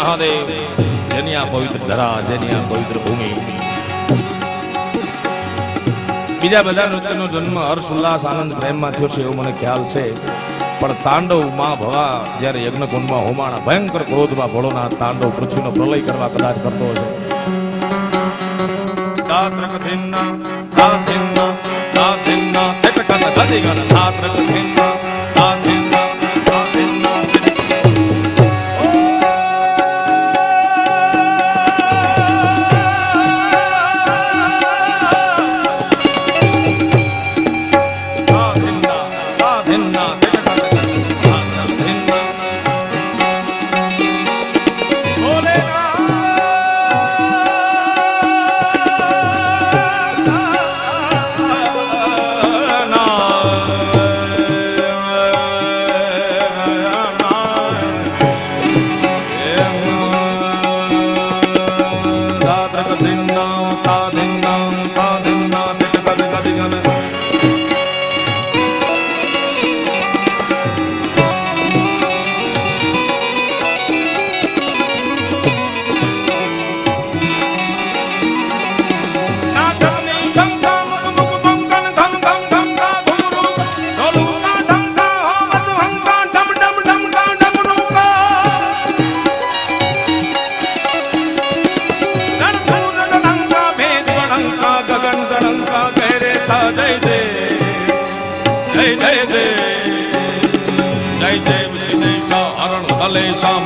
મહાદેવ, જેની આ પવિત્ર ધરા, જેની આ પવિત્ર ભૂમિ. બીજા બધા નૃત્યનો જન્મ હર્ષ ઉલ્લાસ આનંદ પ્રેમમાં થયો છે એવું મને ખ્યાલ છે, પણ તાંડવ માં ભવા જ્યારે યજ્ઞકુંડમાં હોમાણા ભયંકર ક્રોધમાં ભોળોનાથ તાંડવ પૃથ્વીનો પ્રલય કરવા કદાચ કરતો હશે. તાત્રકથિન્ના તાથિન્ના તાથિન્ના તેટકત ગતિગન તાત્રકથિન્ના તાથિન્ના તાથિન્ના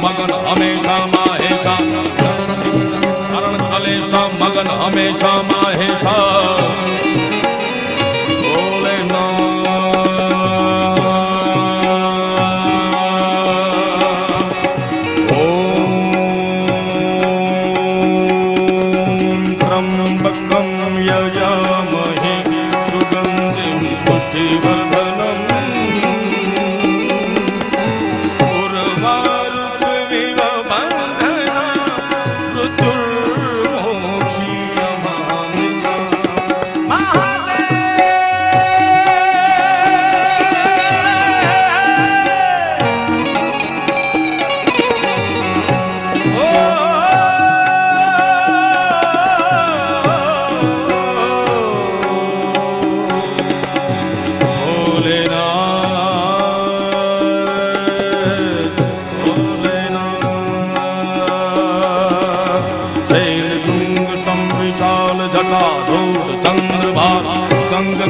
મગન હંમેશા માહેશા, હરણ કલેશા મગન હંમેશા માહેશા. બોલે ત્રંબકમ યજામહે સુગંધિમ પુષ્ટિવર્ધનમ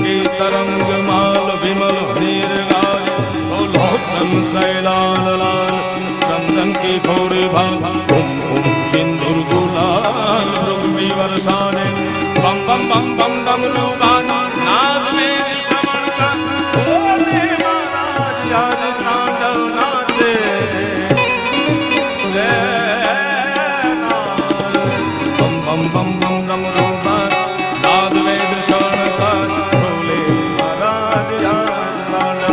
की तरंग माल विमल नीरगाय लोचन कैलाल लाल चंदन की घोरी भाल ओम ओम सिंदूर गुलाल रुक्मी वर्षाने बम बम बम बम डमरू गाना नाद में श्रवण का भोले महाराज आज तांडव नाचे. बम बम बम बम डमरू गाना नाद में श्रवण का भोले महाराज आज तांडव